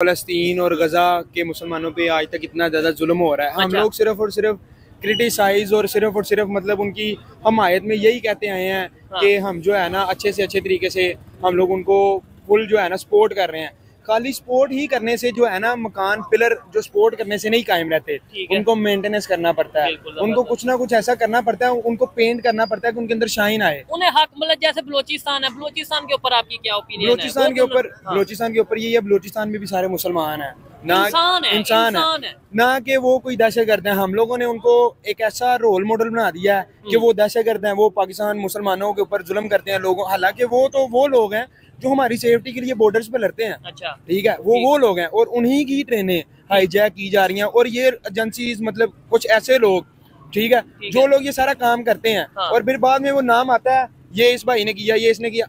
फ़लस्तीन और गजा के मुसलमानों पे आज तक इतना ज़्यादा जुल्म हो रहा है। हम लोग सिर्फ और सिर्फ क्रिटिसाइज और सिर्फ मतलब उनकी हमायत में यही कहते आए हैं कि हम जो है ना अच्छे से अच्छे तरीके से हम लोग उनको फुल जो है ना सपोर्ट कर रहे हैं। खाली सपोर्ट ही करने से जो है ना मकान पिलर जो सपोर्ट करने से नहीं कायम रहते, उनको मेंटेनेंस करना पड़ता है, उनको कुछ ना कुछ ऐसा करना पड़ता है, उनको पेंट करना पड़ता है कि उनके अंदर शाइन आए। उन्हें हक मतलब जैसे बलूचिस्तान है, बलूचिस्तान के ऊपर आपकी क्या ओपिनियन है? बलूचिस्तान के ऊपर ये है, बलूचिस्तान में भी सारे मुसलमान हैं, ना इंसान है, ना कि वो कोई दहशतगर्द है। हम लोगों ने उनको एक ऐसा रोल मॉडल बना दिया है कि वो दहशतगर्द हैं, वो पाकिस्तान मुसलमानों के ऊपर जुल्म करते हैं लोगों, हालांकि वो लोग हैं जो हमारी सेफ्टी के लिए बॉर्डर्स पे लड़ते हैं। अच्छा, ठीक है, वो लोग हैं और उन्हीं की ट्रेनें हाईजैक की जा रही हैं। और ये एजेंसीज मतलब कुछ ऐसे लोग, ठीक है, जो लोग ये सारा काम करते हैं और फिर बाद में वो नाम आता है ये इस भाई ने किया, ये इसने किया।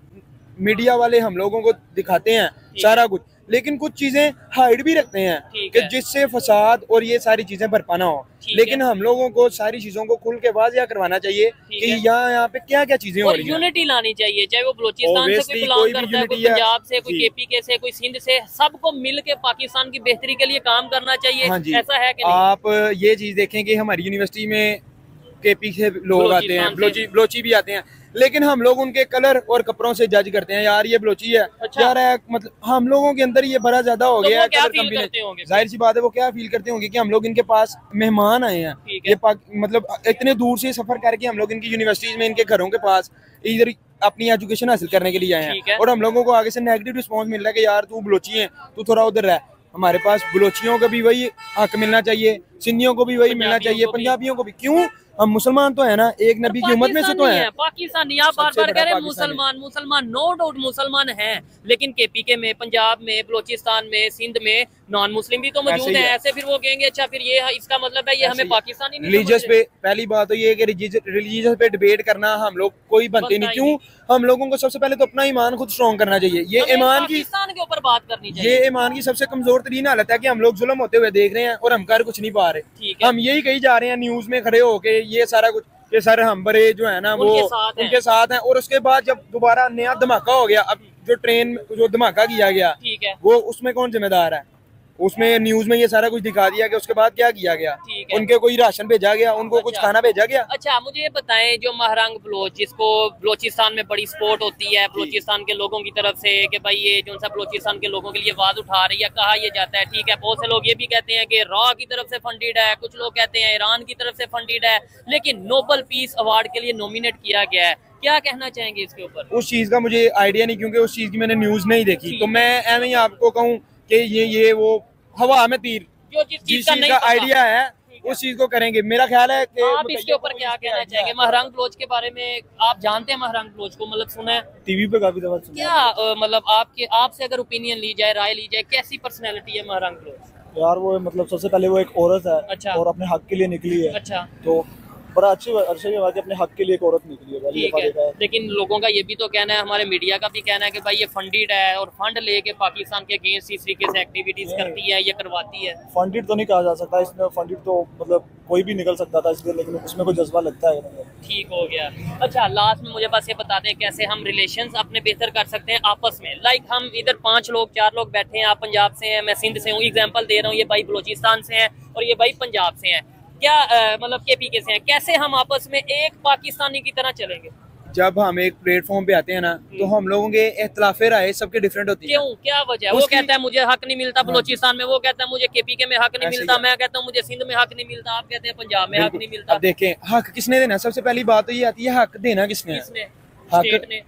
मीडिया वाले हम लोगों को दिखाते हैं सारा कुछ, लेकिन कुछ चीजें हाइड भी रखते हैं कि जिससे फसाद और ये सारी चीजें बरपा ना हो। लेकिन हम लोगों को सारी चीजों को खुल के वाज़िया करवाना चाहिए कि यहाँ पे क्या क्या चीजें हो रही हैं। यूनिटी लानी चाहिए, चाहे वो बलूचिस्तान से कोई बिलोंग करता है, कोई पंजाब से, कोई केपी से, कोई सिंध से, सबको मिल के पाकिस्तान की बेहतरी के लिए काम करना चाहिए। हाँ जी, ऐसा है कि नहीं? आप ये चीज देखें कि हमारी यूनिवर्सिटी में केपी से लोग आते हैं, बलोची भी आते हैं, लेकिन हम लोग उनके कलर और कपड़ों से जज करते हैं, यार ये बलोची है। अच्छा। यार है, मतलब हम लोगों के अंदर ये बड़ा ज्यादा हो गया है। जाहिर सी बात है वो क्या फील करते होंगे कि हम लोग इनके पास मेहमान आए हैं, ये मतलब इतने दूर से सफर करके हम लोग इनकी यूनिवर्सिटीज में, इनके घरों के पास इधर अपनी एजुकेशन हासिल करने के लिए आए हैं, और हम लोगों को आगे से नेगेटिव रिस्पॉन्स मिल रहा है कि यार तू बलोची है, तू थोड़ा उधर रह। हमारे पास बलोचियों को भी वही हक मिलना चाहिए, सिंधियों को भी वही मिलना चाहिए, पंजाबियों को भी। क्यों? हम मुसलमान तो है ना, एक नबी की उम्मत में से तो है। पाकिस्तानी आप बार बार कह रहे हैं मुसलमान नो डाउट मुसलमान हैं, लेकिन केपीके में, पंजाब में, बलूचिस्तान में, सिंध में नॉन मुस्लिम भी तो मौजूद हैं। ऐसे फिर वो कहेंगे अच्छा फिर ये इसका मतलब है ये हमें पाकिस्तानी नहीं। रिलीजियस पे पहली बात तो ये है कि रिलीजियस पे डिबेट करना हम लोग कोई बनते नहीं। क्यों? हम लोगों को सबसे पहले तो अपना ईमान खुद स्ट्रॉन्ग करना चाहिए। ये ईमान की पाकिस्तान के ऊपर बात करनी चाहिए। ये ईमान की सबसे कमजोर तरीन हालत है कि हम लोग जुल्म होते हुए देख रहे हैं और हम कर कुछ नहीं पा रहे। हम यही कही जा रहे हैं न्यूज में खड़े होके ये सारा कुछ कि सर हम बड़े जो है ना वो उनके साथ हैं, और उसके बाद जब दोबारा नया धमाका हो गया, अब जो ट्रेन जो धमाका किया गया वो उसमें कौन जिम्मेदार है? उसमें न्यूज में ये सारा कुछ दिखा दिया कि उसके बाद क्या किया गया, उनके कोई राशन भेजा गया, उनको कुछ खाना भेजा गया। अच्छा, मुझे ये बताएं जो महरंग बलोच, जिसको बलोचिस्तान में बड़ी सपोर्ट होती है बलोचिस्तान के लोगों की तरफ से कि भाई ये जो सा बलोचिस्तान के लोगों के लिए आवाज उठा रही है, कहा यह जाता है, ठीक है, बहुत से लोग ये भी कहते हैं कि रॉ की तरफ से फंडेड है, कुछ लोग कहते हैं ईरान की तरफ से फंडेड है, लेकिन नोबल पीस अवार्ड के लिए नॉमिनेट किया गया है। क्या कहना चाहेंगे इसके ऊपर? उस चीज का मुझे आइडिया नहीं, क्योंकि उस चीज की मैंने न्यूज नहीं देखी, तो मैं एवं ही आपको कहूँ कि ये वो हवा में तीर, जो जिस चीज का आइडिया है उस चीज को करेंगे। मेरा ख्याल है कि आप इसके ऊपर क्या कहना चाहेंगे? महरंग बलोच के बारे में आप जानते हैं? महरंग बलोच को मतलब सुना है टीवी पे काफी दफा सुना। क्या मतलब आपसे अगर ओपिनियन ली जाए, राय ली जाए, कैसी पर्सनैलिटी है महरंग बलोच? यार वो मतलब सबसे पहले वो एक औरत है। अच्छा। और अपने हक के लिए निकली है। अच्छा। तो बड़ा अच्छी बात है, अपने हक के लिए एक औरत निकली है। ठीक है, लेकिन लोगों का ये भी तो कहना है, हमारे मीडिया का भी कहना है कि भाई ये फंडेड है और फंड लेके पाकिस्तान के अगेंस्ट इस तरीके से एक्टिविटीज करती है, ये करवाती है। फंडेड तो नहीं कहा जा सकता इसमें, फंडेड तो मतलब कोई भी निकल सकता था इसलिए, लेकिन उसमें कोई जज्बा लगता है। ठीक हो गया। अच्छा, लास्ट में मुझे बस ये बता दें कैसे हम रिलेशंस अपने बेहतर कर सकते हैं आपस में। लाइक हम इधर 5 लोग 4 लोग बैठे हैं, आप पंजाब से हैं, मैं सिंध से हूँ, एग्जाम्पल दे रहा हूँ, ये भाई बलूचिस्तान से हैं और ये भाई पंजाब से हैं, क्या मतलब केपीके से हैं, कैसे हम आपस में एक पाकिस्तानी की तरह चलेंगे? जब हम एक प्लेटफॉर्म पे आते हैं ना, तो हम लोगों के इख्तिलाफे राय सबके डिफरेंट होती है। क्यों? क्या वजह है? वो कहता है मुझे हक नहीं मिलता बलूचिस्तान में, वो कहता है मुझे केपीके में हक नहीं मिलता, मैं कहता हूँ मुझे सिंध में हक नहीं मिलता, आप कहते हैं पंजाब में हक नहीं मिलता। अब देखें हक किसने देना, सबसे पहली बात तो ये आती है हक देना किसने है?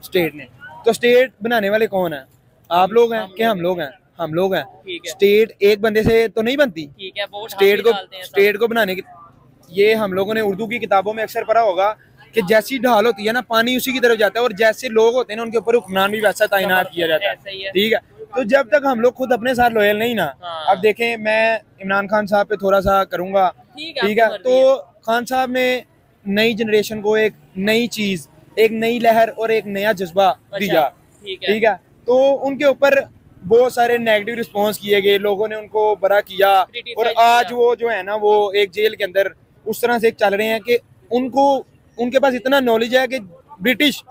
स्टेट ने। तो स्टेट बनाने वाले कौन है? आप लोग हैं कि हम लोग हैं? हम लोग हैं। स्टेट एक बंदे से तो नहीं बनती। स्टेट को बनाने की, ये हम लोगों ने उर्दू की किताबों में अक्सर पढ़ा होगा कि जैसी ढाल होती है ना पानी उसी की तरफ जाता है, और जैसे लोग होते हैं ना उनके ऊपर हुक्मरान भी वैसा तैनात किया जाता है। ठीक है, तो जब तक हम लोग खुद अपने साथ लॉयल नहीं ना, अब देखें मैं इमरान खान साहब पे थोड़ा सा करूंगा, ठीक है, तो खान साहब ने नई जनरेशन को एक नई चीज, एक नई लहर और एक नया जज्बा दिया। ठीक है, तो उनके ऊपर बहुत सारे नेगेटिव रिस्पॉन्स किए गए, लोगों ने उनको बड़ा किया, और आज वो जो है ना वो एक जेल के अंदर उस तरह से चल रहे हैं कि उनके पास इतना नॉलेज है कि ब्रिटिश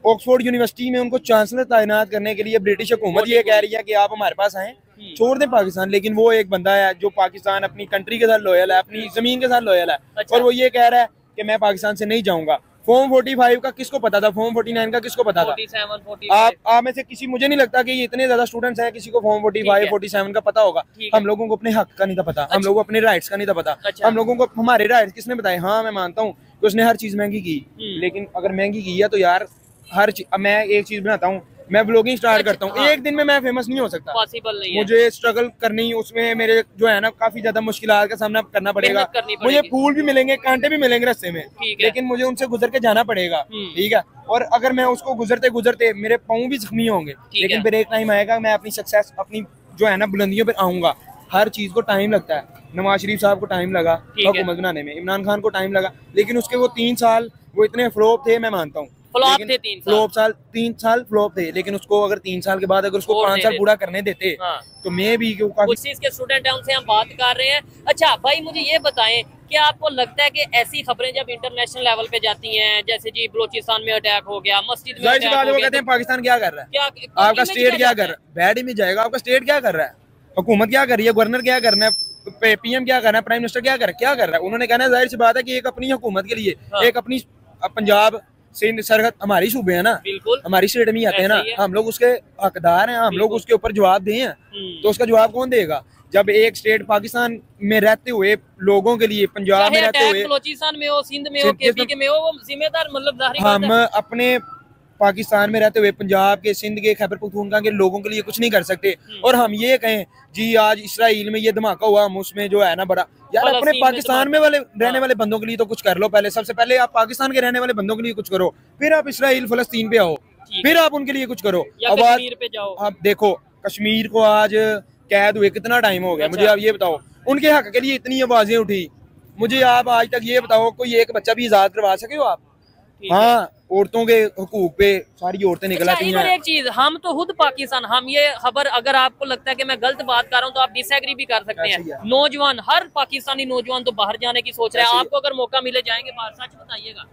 ऑक्सफोर्ड यूनिवर्सिटी में उनको चांसलर तैनात करने के लिए ब्रिटिश हुकूमत ये कह रही है कि आप हमारे पास आएं, छोड़ दें पाकिस्तान, लेकिन वो एक बंदा है जो पाकिस्तान अपनी कंट्री के साथ लॉयल है, अपनी जमीन के साथ लॉयल है। अच्छा। और वो ये कह रहा है कि मैं पाकिस्तान से नहीं जाऊंगा। फॉर्म 45 का किसको पता था, फॉर्म 49 का किसको पता था? 47, 45। आप में से किसी, मुझे नहीं लगता कि ये इतने ज्यादा स्टूडेंट्स हैं किसी को फॉर्म 45, 47 का पता होगा। हम लोगों को अपने हक का नहीं था पता, हम लोगों को अपने राइट्स का नहीं था पता। हम लोगों को हमारे राइट्स किसने बताए? हाँ मैं मानता हूँ कि उसने हर चीज महंगी की, लेकिन अगर महंगी की है तो यार हर चीज, मैं एक चीज बनाता हूँ, मैं ब्लॉगिंग स्टार्ट करता हूँ, एक दिन में मैं फेमस नहीं हो सकता, पॉसिबल नहीं है। मुझे स्ट्रगल करनी, उसमें मेरे जो है ना काफी ज्यादा मुश्किलात का सामना करना पड़ेगा। मुझे फूल भी मिलेंगे, कांटे भी मिलेंगे रास्ते में, लेकिन मुझे उनसे गुजर के जाना पड़ेगा, ठीक है। और अगर मैं उसको गुजरते गुजरते मेरे पाँव भी जख्मी होंगे, लेकिन फिर एक टाइम आएगा मैं अपनी सक्सेस, अपनी जो है ना बुलंदियों पर आऊंगा। हर चीज को टाइम लगता है। नवाज शरीफ साहब को टाइम लगा हुकूमत बनाने में, इमरान खान को टाइम लगा, लेकिन उसके वो 3 साल वो इतने फ्लॉप थे, मैं मानता हूँ फ्लॉप थे 3 साल फ्लॉप थे, लेकिन उसको अगर 3 साल के बाद अगर उसको 5 साल पूरा करने देते तो मैं भी कुछ चीज के स्टूडेंट हैं उनसे हम बात कर रहे हैं। अच्छा भाई मुझे ये बताएं कि आपको लगता है कि ऐसी खबरें जब इंटरनेशनल लेवल पे जाती हैं, जैसे जी बलोचिस्तान में अटैक हो गया, मस्जिद में अटैक हो गया, कहते हैं पाकिस्तान क्या कर रहा है, आपका स्टेट क्या कर रहा है? बैड इमेज जाएगा। आपका स्टेट क्या कर रहा है, हुकूमत क्या कर रही है, गवर्नर क्या करना है, पीएम क्या कर रहा है, प्राइम मिनिस्टर क्या कर रहा है? उन्होंने कहना है, जाहिर सी बात है कि एक अपनी हुकूमत के लिए, एक अपनी पंजाब सिंध सरहद हमारी सूबे है ना, बिल्कुल हमारी स्टेट में ही आते हैं ना, हम लोग उसके हकदार हैं, हम लोग उसके ऊपर जवाब दें हैं। तो उसका जवाब कौन देगा जब एक स्टेट पाकिस्तान में रहते हुए लोगों के लिए, पंजाब में रहते हुए, बलोचिस्तान में हो, सिंध में हो, केपी में हो, वो जिम्मेदार मतलब हम अपने पाकिस्तान में रहते हुए पंजाब के, सिंध के, खैबर पख्तूनख्वा के लोगों के लिए कुछ नहीं कर सकते, और हम ये कहें जी आज इसराइल में ये धमाका हुआ, हम उसमें जो है ना बड़ा, यार अपने पाकिस्तान में वाले रहने वाले बंदों के लिए तो कुछ कर लो पहले। सबसे पहले आप पाकिस्तान के रहने वाले बंदों के लिए कुछ करो, फिर आप इसराइल फलस्तीन पे आओ, फिर आप उनके लिए कुछ करो। अब आप देखो कश्मीर को आज कैद हुए कितना टाइम हो गया, मुझे आप ये बताओ, उनके हक के लिए इतनी आवाजें उठी, मुझे आप आज तक ये बताओ कोई एक बच्चा भी आजाद करवा सके हो आप? हाँ, औरतों के हुकूक पे सारी औरतें निकल आती हैं। एक चीज, हम तो खुद पाकिस्तान, हम ये खबर, अगर आपको लगता है कि मैं गलत बात कर रहा हूँ तो आप डिसएग्री भी कर सकते हैं। नौजवान, हर पाकिस्तानी नौजवान तो बाहर जाने की सोच रहा है। आपको अगर मौका मिले जाएंगे बाहर? सच बताइएगा,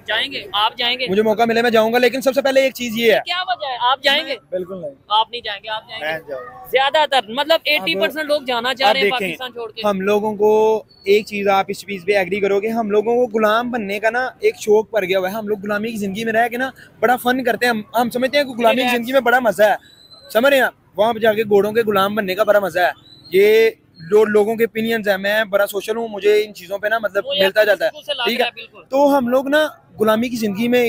जाएंगे? आप जाएंगे? मुझे मौका मिले मैं जाऊंगा, लेकिन सबसे पहले एक चीज ये है। क्या वजह है? आप जाएंगे? बिल्कुल नहीं, आप नहीं जाएंगे। आप जाएंगे? ज्यादातर मतलब 80% लोग जाना चाह रहे हैं पाकिस्तान छोड़ के। हम लोगों को एक चीज, आप इस चीज पे एग्री करोगे, हम लोगों को गुलाम बनने का ना एक शौक पड़ गया हुआ है। हम लोग गुलामी की जिंदगी में रह के ना बड़ा फन करते हैं, हम समझते हैं कि गुलामी की जिंदगी में बड़ा मजा है, समझ रहे हैं? वहां पे जाके घोड़ों के गुलाम बनने का बड़ा मजा है। ये जो लोगों के ओपिनियंस है, मैं बड़ा सोशल हूँ, मुझे इन चीजों पे ना मतलब मिलता जाता है, ठीक है। तो हम लोग ना गुलामी की जिंदगी में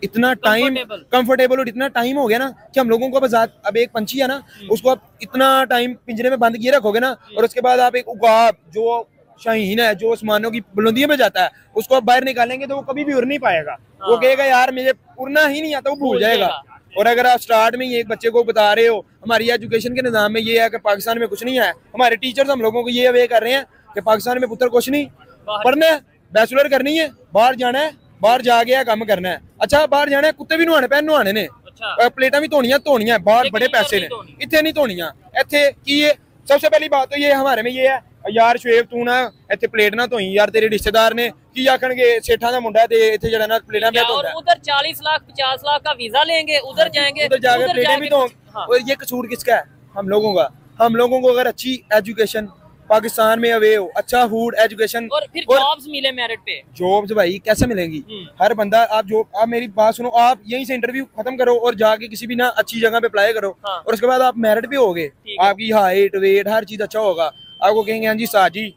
इतना टाइम कंफर्टेबल और इतना टाइम हो गया ना कि हम लोगों को अब एक पंछी है ना, उसको आप इतना टाइम पिंजरे में बंद किए रखोगे ना, और उसके बाद आप एक उकाब जो शाहीन है, जो आसमानों की बुलंदियों में जाता है, उसको आप बाहर निकालेंगे तो वो कभी भी उड़ नहीं पाएगा। वो कहेगा यार मुझे उड़ना ही नहीं आता, वो भूल जाएगा। और अगर आप स्टार्ट में ही एक बच्चे को बता रहे हो, हमारी एजुकेशन के निज़ाम में ये है कि पाकिस्तान में कुछ नहीं है, हमारे टीचर्स हम लोगों को ये अवे कर रहे हैं कि पाकिस्तान में पुत्र कुछ नहीं, पढ़ना है, बैचलर करनी है, बाहर जाना है, बाहर जाके काम करना है। अच्छा बाहर जाना है, कुत्ते भी नहाने पैन नहाने ने, प्लेटा भी धोनियां बाहर बड़े पैसे ने, इतने नहीं धोनियां इत्थे की। ये सबसे पहली बात तो ये हमारे में ये है, यार शुएब तू ना इत्थे प्लेट ना धोई यार, तेरे रिश्तेदार ने की आखणगे सेठा दा मुंडा ते इत्थे जड़ा ना प्लेटा पे धोंदा है। उधर 40 लाख 50 लाख का वीजा लेंगे, उधर जाएंगे, उधर जाके प्लेटें भी धो। और ये कसूर किसका है? हम लोगों का। हम लोगों को अगर अच्छी एजुकेशन पाकिस्तान में अवे हो, अच्छा फूड, एजुकेशन और फिर जॉब्स मिले मेरिट पे, जॉब्स भाई कैसे मिलेंगी? हर बंदा आप मेरी बात सुनो, आप यहीं से इंटरव्यू खत्म करो और जाके किसी भी ना अच्छी जगह पे अप्लाई करो, और उसके बाद आप मेरिट पे होगे, आपकी हाइट वेट हर चीज अच्छा होगा, आपको कहेंगे हाँ जी साजी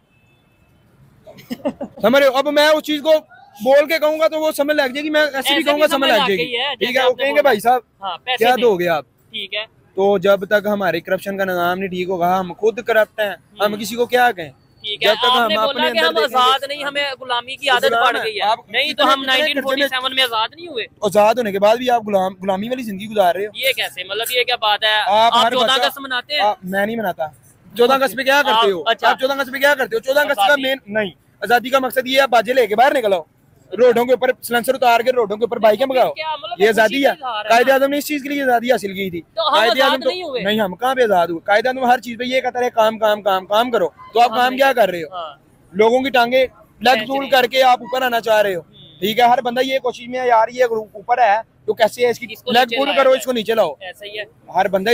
समझ रहे हो? अब मैं उस चीज को बोल के कहूंगा तो वो समझ लग जाएगी, मैं ऐसे भी कहूंगा समझ लग जाएगी, ठीक है। वो कहेंगे भाई साहब क्या दोगे आप, ठीक है। तो जब तक हमारे करप्शन का निजाम नहीं ठीक होगा, हम खुद करप्ट हैं, हम किसी को क्या कहें? जब तक हम अपने हम आजाद नहीं, हमें गुलामी की आदत पड़ गई है, नहीं तो हम 1947 में आजाद नहीं हुए। आजाद होने के बाद भी आप गुलामी वाली जिंदगी गुजार रहे हो, ये कैसे? मतलब ये क्या बात है? आप 14 अगस्त मनाते हैं? मैं नहीं मनाता। 14 अगस्त पे क्या करते हो आप? 14 अगस्त पे क्या करते हो? 14 अगस्त का मेन नहीं, आजादी का मकसद ये है बाजे लेके बाहर निकलो, रोडों के ऊपर सिलेंसर उतार के रोडों के ऊपर बाइकें भगाओ, ये आजादी है। कायदे आज़म ने इस चीज के लिए आजादी हासिल की थी। कायदे आज़म तो नहीं, हम कहाँ पे आजाद हुए? कायदे आज़म हर चीज पे ये कहता है काम काम काम काम करो, तो आप काम क्या कर रहे हो? लोगों की टांगे लेग पुल करके आप ऊपर आना चाह रहे हो, ठीक है। हर बंदा ये कोशिश में है यार ये ऊपर है तो कैसे है, इसकी लेग पुल करो, इसको नीचे लाओ। हर बंदा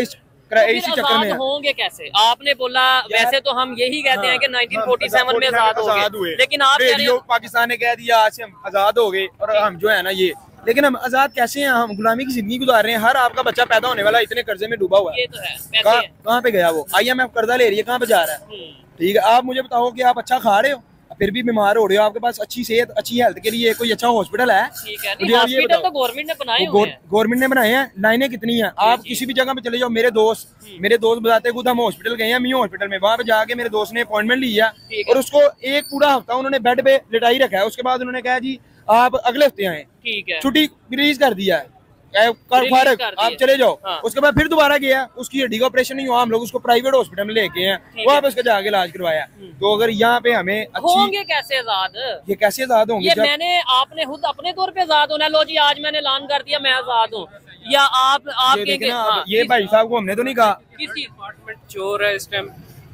इसी चक्कर में होंगे कैसे? आपने बोला वैसे तो हम यही कहते हैं कि 1947 में आजाद हुए, लेकिन आप पाकिस्तान ने कह दिया आज से हम आजाद हो गए और हम जो है ना ये, लेकिन हम आजाद कैसे हैं? हम गुलामी की जिंदगी गुजार रहे हैं। हर आपका बच्चा पैदा होने वाला इतने कर्जे में डूबा हुआ है। ये तो है। कहाँ पे गया वो? IMF कर्जा ले रही है, कहाँ पे जा रहा है? ठीक है, आप मुझे बताओ कि आप अच्छा खा रहे हो फिर भी बीमार हो रहे हो, आपके पास अच्छी सेहत अच्छी हेल्थ के लिए कोई अच्छा हॉस्पिटल है? हॉस्पिटल तो गवर्नमेंट ने बनाए हुए हैं। गवर्नमेंट ने बनाए हैं, लाइनें कितनी हैं? आप किसी भी जगह पे चले जाओ, मेरे दोस्त बताते खुद हम हॉस्पिटल गए हैं, मियां हॉस्पिटल में, वहां पे जाके मेरे दोस्त ने अपॉइंटमेंट लिया और उसको एक पूरा हफ्ता उन्होंने बेड पे लिटाई रखा है। उसके बाद उन्होंने कहा जी आप अगले हफ्ते आए, ठीक है, छुट्टी रिलीज कर दिया है, आप चले जाओ। हाँ। उसके बाद फिर दोबारा गया, उसकी हड्डी का ऑपरेशन नहीं हुआ, हम लोग उसको प्राइवेट हॉस्पिटल में लेके हैं, वहाँ पे उसका जाके इलाज करवाया। तो अगर यहाँ पे हमें होंगे कैसे आजाद? ये कैसे आजाद होंगे? मैंने आपने खुद अपने तौर पे आजाद होना, लो जी आज मैंने ऐलान कर दिया मैं आजाद हूँ, या आप ये भाई साहब को हमने तो नहीं कहा। किसी डिपार्टमेंट चोर है इस टाइम,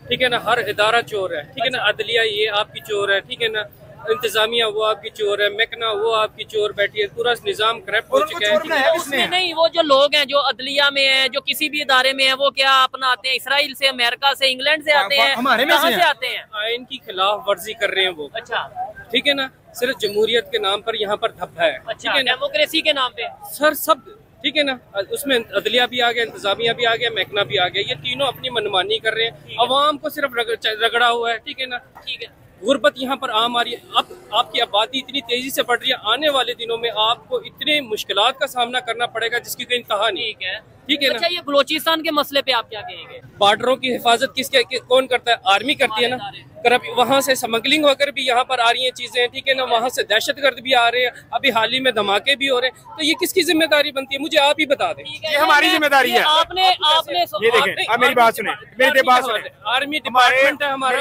ठीक है ना, हर इदारा चोर है, ठीक है ना, अदलिया ये आपकी चोर है, ठीक है ना, इंतजामिया वो आपकी चोर है, महकमा वो आपकी चोर बैठी है, पूरा निजाम करप्ट हो चुका है। उसमें नहीं, वो जो लोग हैं जो अदलिया में हैं, जो किसी भी इदारे में है, वो क्या अपना आते हैं इसराइल से, अमेरिका से, इंग्लैंड से आते हैं, हमारे में से आते हैं? आइन की खिलाफ वर्जी कर रहे हैं वो। अच्छा, ठीक है ना, सिर्फ जमहूरियत के नाम पर यहाँ पर धब्बा है। अच्छा, डेमोक्रेसी के नाम पे सर सब ठीक है ना, उसमें अदलिया भी आ गया, इंतजामिया भी आ गया, महकमा भी आ गया, ये तीनों अपनी मनमानी कर रहे हैं, अवाम को सिर्फ रगड़ा हुआ है। ठीक है ना, ठीक है, गुर्बत यहाँ पर आम आ रही है, अब आपकी आबादी इतनी तेजी से बढ़ रही है, आने वाले दिनों में आपको इतने मुश्किलात का सामना करना पड़ेगा जिसकी कोई इंतहा नहीं। ठीक है ना। अच्छा, ये बलूचिस्तान के मसले पे आप क्या कहेंगे? बॉर्डरों की हिफाजत कौन करता है? आर्मी करती है ना। वहाँ से स्मगलिंग होकर भी यहाँ पर आ रही है चीजें, ठीक है ना, वहाँ से दहशतगर्द भी आ रहे हैं, अभी हाल ही में धमाके भी हो रहे हैं, तो ये किसकी जिम्मेदारी बनती है? मुझे आप ही बता दें। ये हमारी जिम्मेदारी है। आपने ये देखें, अब मेरी बात सुने, मेरी बात सुने, आर्मी डिपार्टमेंट है हमारा,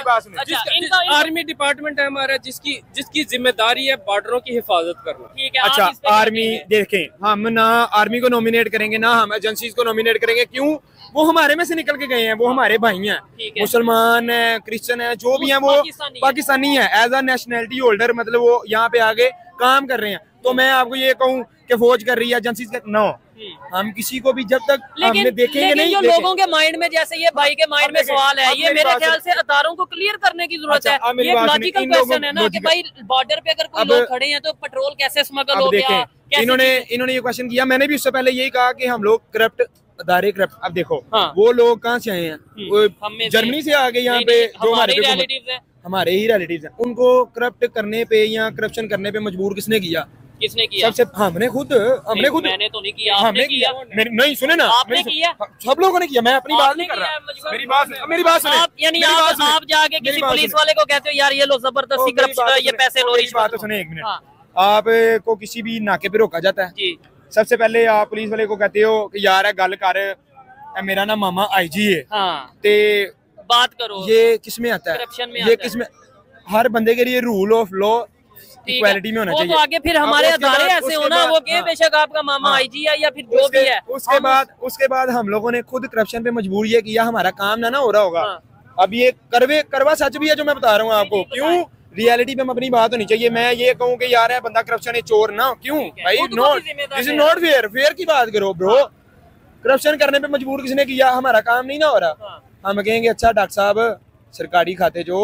आर्मी डिपार्टमेंट है हमारा, जिसकी जिम्मेदारी है बॉर्डरों की हिफाजत करना। अच्छा, आर्मी देखें, हम ना आर्मी को नॉमिनेट करेंगे ना हम एजेंसीज को नॉमिनेट करेंगे, क्यों? वो हमारे में से निकल के गए हैं, वो हमारे भाई हैं, मुसलमान है, क्रिश्चियन है, जो भी हैं वो पाकिस्तानी है, एज अ नेशनैलिटी होल्डर, मतलब वो यहाँ पे आगे काम कर रहे हैं। तो मैं आपको ये कहूँ कि फौज कर रही है, एजेंसीज कर, नो, हम किसी को भी जब तक हमने देखेंगे नहीं। जो लोगों के माइंड में, जैसे ये भाई के माइंड में सवाल है, ये मेरे ख्याल से अदारों को क्लियर करने की जरूरत है। ये लॉजिकल क्वेश्चन है ना कि भाई बॉर्डर पे अगर कोई लोग खड़े हैं तो पेट्रोल कैसे स्मगल हो गया? इन्होंने ये क्वेश्चन किया, मैंने भी उससे पहले यही कहा कि हम लोग करप्ट अदारे करप्ट। अब देखो, वो लोग कहाँ से आए हैं? जर्मनी से आ गए यहाँ पे, जो हमारे ही रिलेटिव्स हैं, उनको करप्ट करने पे या करप्शन करने पे मजबूर किसने किया? सबसे हमने खुद मैंने तो नहीं किया, आपने किया। नहीं, सुने ना, आपने किया, सब लोगों ने किया, मैं अपनी बात नहीं कर रहा। मेरी बात सुने, यानी आप जाके किसी पुलिस वाले को कहते हो यार ये लो जबरदस्ती करप्शन, ये पैसे लो, बात तो सुने एक मिनट। आपको किसी भी नाके पे रोका जाता है, सबसे पहले आप पुलिस वाले को कहते हो कि यार है गल कर, मेरा ना मामा IG है, ते बात करो। ये किसमें आता है? ये किसमें? हर बंदे के लिए रूल ऑफ लॉ इक्वालिटी में होना चाहिए। तो आगे फिर हमारे अदारे ऐसे होना, वो के बेशक आपका मामा IG है या फिर जो भी है। उसके बाद हम लोगों ने खुद करप्शन पे मजबूर ये किया, हमारा काम ना हो रहा होगा। अब ये करवा सच भी है जो मैं बता रहा हूँ आपको, क्यों? रियलिटी पे अपनी बात होनी चाहिए। मैं ये कहूँ कि यार है बंदा करप्शन है, चोर ना, क्यों भाई? This is not fair. Fair की बात करो ब्रो। करप्शन करने पे मजबूर किसने किया? हमारा काम नहीं ना हो रहा। हम कहेंगे अच्छा डॉक्टर साहब सरकारी खाते जो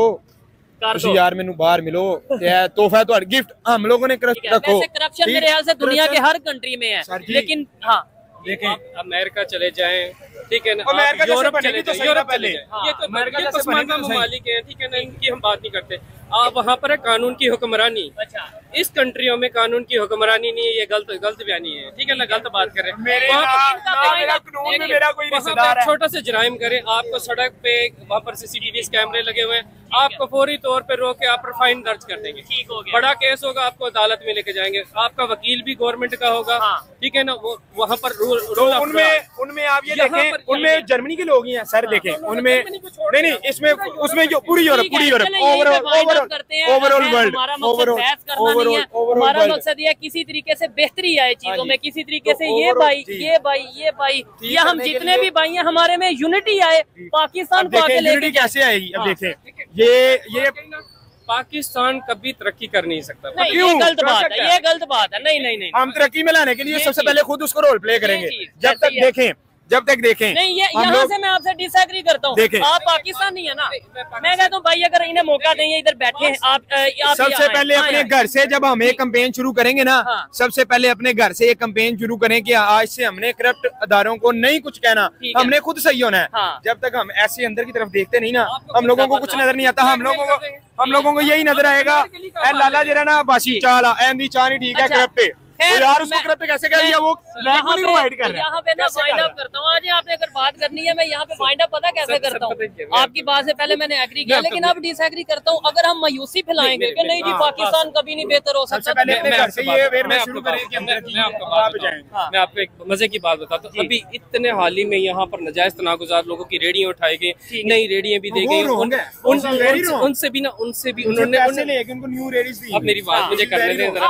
ਤੁਸੀਂ यार मेनू बाहर मिलो, तोहफा तो गिफ्ट हम लोगों ने रखो। करप्शन मेरे ख्याल से दुनिया के हर कंट्री में है, लेकिन हाँ देखें अमेरिका चले जाएं, ठीक है ना, यूरोप चले जाएं, यूरोप चले जाएं, ये तो पसमानदा ममालिक हैं, ठीक है ना, इनकी हम बात नहीं करते। आप वहाँ पर है कानून की हुक्मरानी। अच्छा, इस कंट्रियों में कानून की हुक्मरानी नहीं है, ये गलत बयानी है, ठीक है ना, गलत बात कर रहे हैं। छोटा सा जराइम करें, आपको सड़क पे वहाँ पर CCTV कैमरे लगे हुए हैं, आपको फौरी तौर पे रोक के आप पर फाइन दर्ज कर देंगे। ठीक हो गया, बड़ा केस होगा, आपको अदालत में लेके जाएंगे, आपका वकील भी गवर्नमेंट का होगा। ठीक है ना, वो वहाँ पर उनमें आप ये देखें, उनमें जर्मनी के लोग ही हैं सर, देखें उनमें नहीं, इसमें उसमें जो पूरी यूरोप ओवरऑल वर्ल्ड, हमारा मकसद ये किसी तरीके से बेहतरी आए चीजों में, किसी तरीके से ये भाई या हम जितने भी भाई हैं हमारे में यूनिटी आए, पाकिस्तान को आगे लेके कैसे आएगी? अब देखें ये पाकिस्तान कभी तरक्की कर नहीं सकता। ये गलत बात है, नहीं। हम तरक्की में लाने के लिए सबसे पहले खुद उसको रोल प्ले करेंगे। जब तक देखें जब तक देखें नहीं, ये यहाँ से मैं आपसे डिसएग्री करता हूँ। आप पाकिस्तानी है ना, मैं कहता हूँ भाई अगर इन्हें मौका देंगे इधर बैठे हैं आप सबसे पहले अपने घर से जब हम एक कैंपेन शुरू करेंगे ना, सबसे पहले अपने घर से एक कैंपेन शुरू करें कि आज से हमने करप्ट अदारों को नहीं कुछ कहना, हमने खुद सही होना है। जब तक हम ऐसे अंदर की तरफ देखते नहीं ना, हम लोगों को कुछ नजर नहीं आता। हम लोगों को यही नजर आएगा लाला जरा ना बासी चाला एंदी चाह नहीं ठीक है करप्ट यार, उसको करप्ट कैसे कह दिया, वो प्रोवाइड कर रहा है। यहाँ पे ना वाइंड अप करता हूँ। आज आपने अगर बात करनी है, मैं यहाँ पे वाइंड अप पता कैसे करता हूँ, आपकी बात से पहले मैंने एग्री किया, लेकिन अब डिसएग्री करता हूँ। अगर हम मायूसी फैलाएंगे कि नहीं जी पाकिस्तान कभी नहीं बेहतर हो सकता, मैं आपको एक मजे की बात बताता हूँ। अभी इतने हाल ही में यहाँ पर नाजायज तनागुजार लोगों की रेडियां उठाई गई, नई रेडियां भी दी गई, उनसे भी उन्होंने अब मेरी बात मुझे करने दें जरा,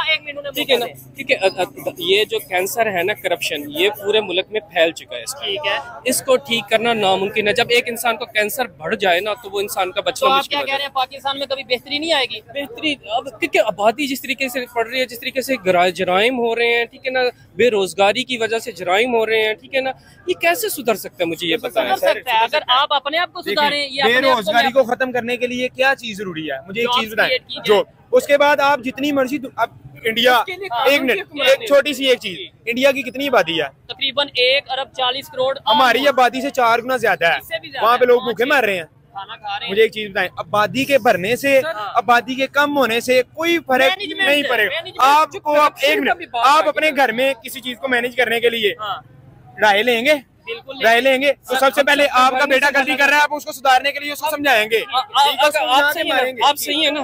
ठीक है ना। ठीक है, ये जो कैंसर है ना, करप्शन, ये पूरे मुल्क में फैल चुका है। ठीक है, इसको ठीक करना नामुमकिन है। जब एक इंसान को कैंसर बढ़ जाए ना, तो वो इंसान का बचना मुश्किल है। आप क्या कह रहे हैं, पाकिस्तान में कभी बेहतरी नहीं आएगी? बेहतरी अब क्योंकि आबादी जिस तरीके से बढ़ रही है, जिस तरीके से जराइम हो रहे हैं, ठीक है ना, बेरोजगारी की वजह से जराइम हो रहे हैं, ठीक है ना, ये कैसे सुधर सकता है, मुझे ये बताएं। अगर आप अपने आप को सुधारें, बेरोजगारी को खत्म करने के लिए क्या चीज जरूरी है, मुझे एक चीज बताएं। जो उसके बाद आप जितनी मर्जी, अब इंडिया, एक मिनट, एक छोटी सी एक चीज, इंडिया की कितनी आबादी है? तकरीबन 1 अरब 40 करोड़। हमारी आबादी से 4 गुना ज्यादा है। वहाँ पे लोग भूखे मर रहे हैं। मुझे एक चीज बताएं, आबादी के बढ़ने से, आबादी के कम होने से कोई फर्क नहीं पड़ेगा आपको। आप एक मिनट, आप अपने घर में किसी चीज को मैनेज करने के लिए राय लेंगे, राय लेंगे, तो सबसे पहले आपका बेटा गलती कर रहा है, आप उसको सुधारने के लिए उसको समझाएंगे। आप सही है ना,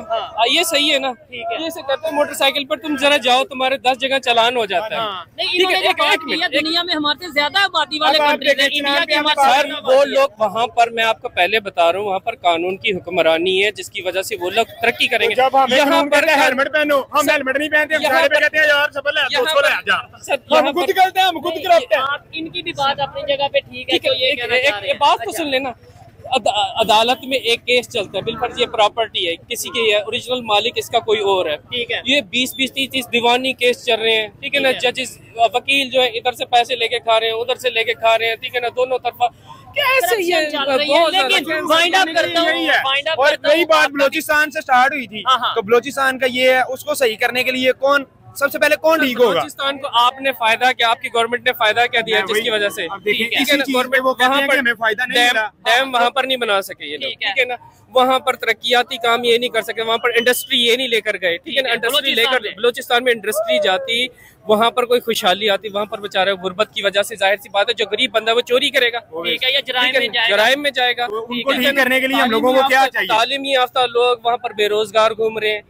ये सही है ना। ये से कहते हैं मोटरसाइकिल पर तुम जरा जाओ, तुम्हारे 10 जगह चालान हो जाता है। ठीक है, दुनिया में हमारे ज्यादा आबादी वाले कंट्रीज हैं, इंडिया के सर, वो लोग वहाँ पर, मैं आपको पहले बता रहा हूँ, वहाँ पर कानून की हुक्मरानी है, जिसकी वजह से वो लोग तरक्की करेंगे। यहाँ पर हेलमेट पहनो, हम हेलमेट नहीं पहनते, हम खुद करते हैं, हम खुद करते हैं। इनकी भी बात अपनी जगह पे ठीक है, तो ये एक बात तो सुन लेना। अदालत में एक केस चलता है, बिलफर्ज ये प्रॉपर्टी है किसी की है, ओरिजिनल मालिक इसका कोई और है, ठीक है। ये 20-20-30 दीवानी केस चल रहे हैं, ठीक है ना। जजेस, वकील जो है इधर से पैसे लेके खा रहे हैं, उधर से लेके खा रहे हैं, ठीक है ना, दोनों तरफा कैसे ये। लेकिन वाइंड अप करता हूं, और कई बात बलोचिस्तान से स्टार्ट हुई थी, तो बलोचिस्तान का ये है, उसको सही करने के लिए कौन सबसे पहले कौन ठीक होगा? बलोचिस्तान को आपने फायदा क्या, आपकी गवर्नमेंट ने फायदा क्या दिया जिसकी वजह से, ठीक है ना, गवर्नमेंट वहाँ पर डैम वहाँ पर नहीं बना सके ये लोग, ठीक है ना, वहाँ पर तरक्याती काम ये नहीं कर सके, वहाँ पर इंडस्ट्री ये नहीं लेकर गए, ठीक है ना। इंडस्ट्री लेकर बलोचिस्तान में इंडस्ट्री जाती, वहाँ पर कोई खुशहाली आती, वहाँ पर बेचारे गुर्बत की वजह से जाहिर सी बात है जो गरीब बंदा है वो चोरी करेगा, ठीक है, या जराइम में जाएगा। उनको ठीक करने के लिए हम लोगों को क्या चाहिए? तालीमी याफ्ता लोग वहाँ पर बेरोजगार घूम रहे हैं,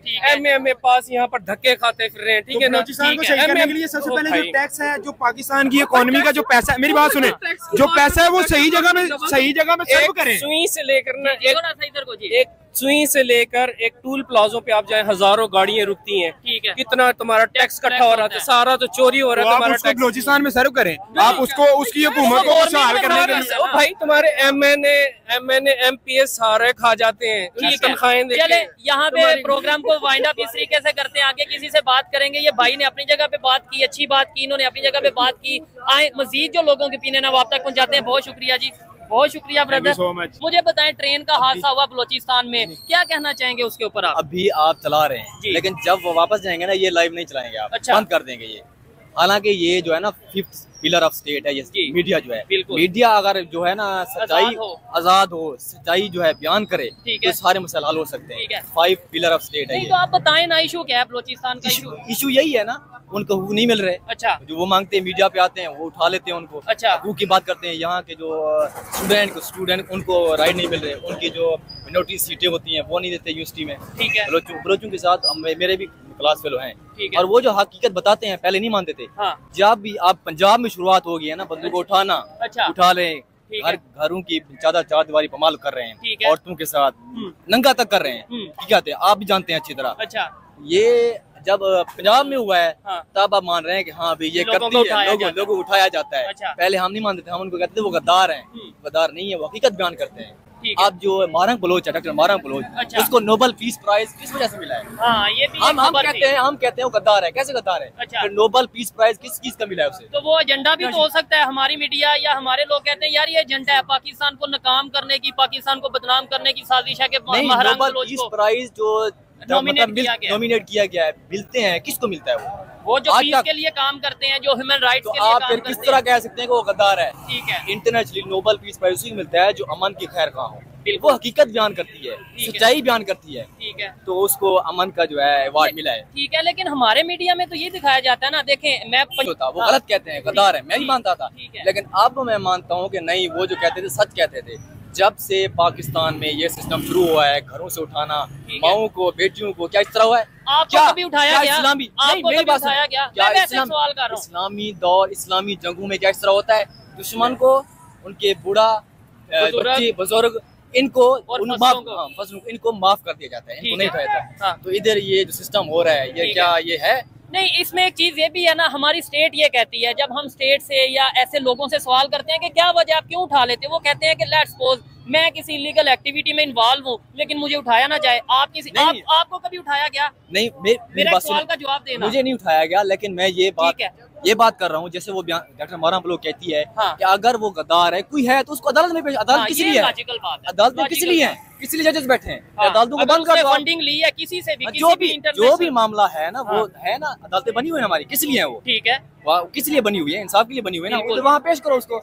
MA पास यहाँ पर धक्के खाते फिर रहे हैं, ठीक है ना। बलोचिस्तान को सही करने के लिए सबसे पहले जो टैक्स है, जो पाकिस्तान की इकोनॉमी का जो पैसा है, मेरी बात सुने, जो पैसा है वो सही जगह में सर्व करें। सुई से लेकर ना एक सुई से लेकर एक टूल प्लाजों पे आप जाए, हजारों गाड़ियां रुकती हैं, ठीक है, कितना तुम्हारा टैक्स इकट्ठा हो रहा है, सारा तो चोरी हो रहा है तुम्हारा टैक्स। बलोचिस्तान में सर्व करें आप उसको, उसकी हुकूमत को खुशहाल करने के लिए। भाई तुम्हारे MNA MPS सारे खा जाते हैं, उनकी तनख्वाहें चले यहाँ पे प्रोग्राम को वाइंड अप इस तरीके से करते हैं, आगे किसी से बात करेंगे। ये भाई ने अपनी जगह पे बात की, अच्छी बात की, इन्होंने अपनी जगह पे बात की। आए मजीद जो लोगों के पीने ना वो आप तक पहुँचाते हैं। बहुत शुक्रिया जी, बहुत शुक्रिया ब्रदर। मुझे बताएं, ट्रेन का हादसा हुआ बलोचिस्तान में, क्या कहना चाहेंगे उसके ऊपर आप? अभी आप चला रहे हैं, लेकिन जब वो वापस जाएंगे ना, ये लाइव नहीं चलाएंगे आप, बंद कर देंगे ये। हालांकि ये जो है ना 5th पिलर ऑफ स्टेट है, ये मीडिया जो है, मीडिया अगर जो है ना सच्चाई आजाद हो, सच्चाई जो है बयान करे, तो सारे मसले हल हो सकते हैं। 5 पिलर ऑफ स्टेट है। तो आप बताएं ना, इशू क्या है बलोचिस्तान का? इशू यही है ना, उनको हकूक नहीं मिल रहे। अच्छा, जो वो मांगते हैं मीडिया पे आते हैं, वो उठा लेते हैं उनको। अच्छा, हकूक की बात करते हैं। यहाँ के जो स्टूडेंट उनको राइट नहीं मिल रहे, उनकी जो मिनोरिटी सीटें होती हैं वो नहीं देते यूनिवर्सिटी में, ठीक है। बलोचों के साथ मेरे भी क्लास फेलो हैं, और वो जो हकीकत बताते हैं पहले नहीं मानते थे। जब भी आप पंजाब में शुरुआत हो गई है ना, बंदूक को उठाना, उठा लें, घरों की चार दीवारी पमाल कर रहे हैं, औरतों के साथ नंगा तक कर रहे हैं, ठीक है, आप भी जानते हैं अच्छी तरह। अच्छा, ये जब पंजाब में हुआ है, तब आप मान रहे हैं कि हाँ भाई ये करती है, लोगों को उठाया जाता है। पहले हम नहीं मानते थे, हम उनको कहते थे वो गद्दार हैं। गद्दार नहीं है, वो हकीकत बयान करते हैं। अब जो महरंग बलोच है, डॉक्टर महरंग बलोच, अच्छा। उसको नोबेल पीस प्राइज किस वजह से मिला है? हाँ, ये भी हम कहते हैं वो गद्दार है। कैसे गद्दार है? अच्छा। फिर नोबेल पीस प्राइज किस चीज का मिला है उसे? तो वो एजेंडा भी तो हो सकता है, हमारी मीडिया या हमारे लोग कहते हैं यार ये एजेंडा है पाकिस्तान को नाकाम करने की, पाकिस्तान को बदनाम करने की साजिश है कि महरंग नोबेल बलोच पीस को प्राइज जो नॉमिनेट किया गया है, मिलते हैं किसको मिलता है? वो जो आज पीस तक- के लिए काम करते हैं, जो ह्यूमन राइट्स तो के लिए आप काम फिर करते किस हैं। तरह कह सकते हैं कि वो गद्दार है? ठीक है, इंटरनेशनली नोबेल पीस प्राइज उसी को मिलता है जो अमन की खैर खा हो, बिल्कुल। वो हकीकत बयान करती है, ठीक है। सच्चाई बयान करती है, ठीक है, तो उसको अमन का जो है अवार्ड मिला है। ठीक है। लेकिन हमारे मीडिया में तो ये दिखाया जाता है ना, देखें मैं होता वो हाँ, गलत कहते हैं, गद्दार है, मैं भी मानता था। ठीक है। लेकिन अब मैं मानता हूँ कि नहीं, वो जो कहते थे सच कहते थे। जब से पाकिस्तान में ये सिस्टम शुरू हुआ है, घरों से उठाना माओं को, बेटियों को, क्या इस तरह हुआ है? आपको कभी उठाया गया? इस्लामी आपको कभी उठाया गया? क्या मैं वैसे सवाल कर रहा हूँ। इस्लामी दौर, इस्लामी जंगों में क्या इस तरह होता है? दुश्मन को, उनके बूढ़ा, बच्चे, बुजुर्ग, इनको इनको माफ कर दिया जाता है, इनको नहीं उठाया जाता। हाँ। तो इधर ये जो सिस्टम हो रहा है, ये क्या ये है? नहीं, इसमें एक चीज ये भी है ना, हमारी स्टेट ये कहती है, जब हम स्टेट से या ऐसे लोगों से सवाल करते हैं कि क्या वजह आप क्यों उठा लेते हैं, वो कहते हैं कि लेट्स सपोज मैं किसी इलीगल एक्टिविटी में इन्वॉल्व हूँ लेकिन मुझे उठाया ना जाए। आपको कभी उठाया गया? नहीं, मेरे सवाल का जवाब देना। मुझे नहीं उठाया गया, लेकिन मैं ये बात कर रहा हूँ, जैसे वो डॉक्टर महरंग बलोच कहती है कि अगर वो गद्दार है, कोई है तो उसको अदालत में पेश। अदालत किस लिए है? अदालत में किस लिए है? किस लिए जजेस बैठे हैं? अदालतों को बंद कर दो। फंडिंग ली है किसी से भी, जो भी मामला है ना, वो है ना, अदालतें बनी हुई है हमारी, किस लिए है वो? ठीक है, किस लिए बनी हुई है? इंसाफ के लिए बनी हुई है ना, तो वहाँ पेश करो उसको।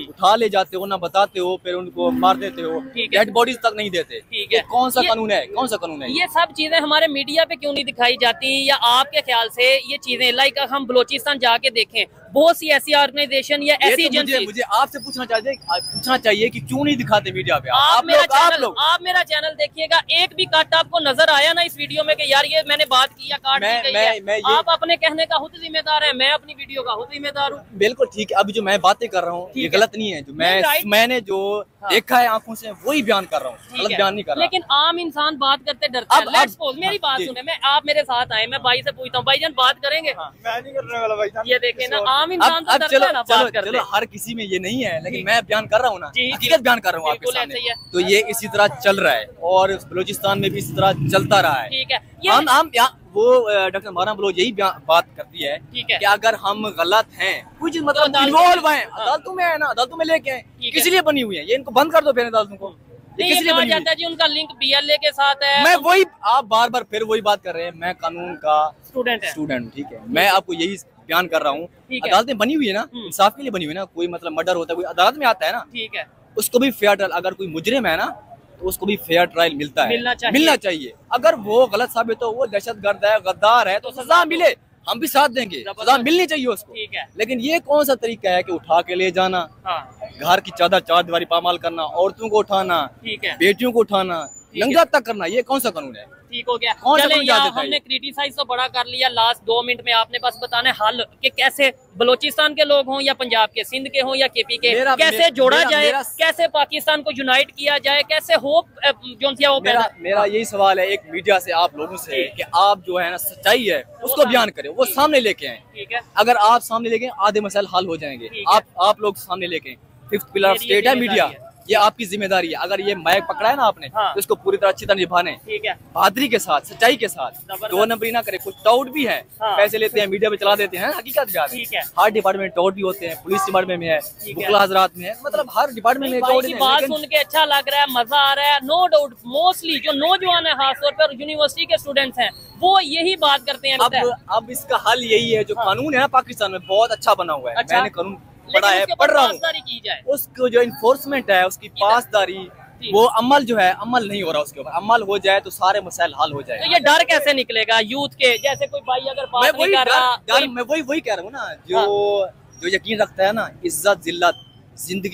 उठा ले जाते हो ना, बताते हो, फिर उनको मार देते हो, डेड बॉडीज तक नहीं देते। ठीक है, कौन सा कानून है? कौन सा कानून है? ये सब चीजें हमारे मीडिया पे क्यों नहीं दिखाई जाती, या आपके ख्याल से ये चीजें लाइक हम बलोचिस्तान जाके देखें, बहुत सी ऐसी ऑर्गेनाइजेशन या ऐसी एजेंसी। मुझे आपसे पूछना चाहिए कि क्यों नहीं दिखाते मीडिया पे? आप मेरा चैनल देखिएगा, एक भी काट आपको नजर आया ना इस वीडियो में कि यार ये मैंने बात की या काट दी गई है? आप अपने कहने का खुद जिम्मेदार है, मैं अपनी वीडियो का खुद जिम्मेदार हूँ। बिल्कुल ठीक है। अभी जो मैं बातें कर रहा हूँ ये गलत नहीं है, जो मैंने जो देखा है आंखों से वही बयान कर रहा हूँ, गलत बयान नहीं कर रहा। लेकिन आम इंसान बात करते डरता है। लेट्स सपोज मेरी बात सुने, मैं आप मेरे साथ आए, मैं भाई से पूछता हूँ, भाईजान बात करेंगे? मैं नहीं करने वाला भाईजान। ये देखें ना, आम इंसान तो डरता है ना बात करते। चलो हर किसी में ये नहीं है, लेकिन मैं बयान कर रहा हूँ ना, हकीकत बयान कर रहा हूँ आपके सामने। तो ये इसी तरह चल रहा है और बलूचिस्तान में भी इसी तरह चलता रहा है। ठीक है, हम वो डॉक्टर महरंग बलोच यही बात करती है कि अगर हम गलत हैं, कुछ मतलब इन्वॉल्व हैं, अदालतों में है ना, अदालतों में लेके आए, किस लिए बनी हुई है? ये इनको बंद कर दो फिर अदालतों को। ये किस लिए बनी जाता है जी? उनका लिंक BLA के साथ है। मैं वही, आप बार बार फिर वही बात कर रहे हैं। मैं कानून का स्टूडेंट, ठीक है, मैं आपको यही बयान कर रहा हूँ। अदालतें बनी हुई है ना, इंसाफ के लिए बनी हुई है ना। कोई मतलब मर्डर होता है, कोई अदालत में आता है ना, ठीक है, उसको भी फेयर ट्रायल, अगर कोई मुजरिम है ना तो उसको भी फेयर ट्रायल मिलता है, मिलना चाहिए। अगर वो गलत साबित हो, वो दहशतगर्द है, गद्दार है, तो सजा मिले, हम भी साथ देंगे, सजा मिलनी चाहिए उसको। ठीक है, लेकिन ये कौन सा तरीका है कि उठा के ले जाना, घर की चार दीवारी पामाल करना, औरतों को उठाना, ठीक है, बेटियों को उठाना, नंगा तक करना, ये कौन सा कानून है? ठीक हो गया। चले यार, हमने क्रिटिसाइज तो बड़ा कर लिया, लास्ट 2 मिनट में आपने बस बताना है हल कि कैसे बलोचिस्तान के लोग हों या पंजाब के, सिंध के हों या KP के, कैसे जोड़ा जाए, कैसे पाकिस्तान को यूनाइट किया जाए, कैसे होप जो वो मेरा यही सवाल है एक मीडिया से, आप लोगों से, कि आप जो है ना सच्चाई है उसको बयान करें, वो सामने लेके आए। ठीक है, अगर आप सामने लेके आधे मसाइल हल हो जाएंगे। आप लोग सामने लेके, 5th पिलर ऑफ स्टेट है मीडिया, ये आपकी जिम्मेदारी है। अगर ये माइक पकड़ा है ना आपने, तो इसको पूरी तरह अच्छी तरह निभाने, ठीक है, बहादुरी के साथ, सच्चाई के साथ, 2 नंबरी ना करे। कुछ टाउट भी है, पैसे लेते हैं, मीडिया पे चला देते हैं, हकीकत है। हर डिपार्टमेंट टाउट भी होते हैं, पुलिस डिपार्टमेंट में है, बुकला हजरात में है, मतलब हर डिपार्टमेंट में बात सुन के अच्छा लग रहा है, मजा आ रहा है। नो डाउट मोस्टली जो नौजवान है, खासतौर पर यूनिवर्सिटी के स्टूडेंट्स हैं, वो यही बात करते हैं। अब इसका हल यही है, जो कानून है ना पाकिस्तान में बहुत अच्छा बना हुआ है, मैंने कानून पढ़ा है, पढ़ रहा हूँ, उसको जो इन्फोर्समेंट है, उसकी पासदारी, वो अमल जो है, अमल नहीं हो रहा, उसके ऊपर अमल हो जाए तो सारे मसाइल हल हो जाए। तो ये डर कैसे निकलेगा यूथ के? जैसे कोई भाई अगर बात नहीं कर रहा, मैं वही कह रहा हूँ ना, जो यकीन रखता है ना, इज्जत जिल्लत जिंदगी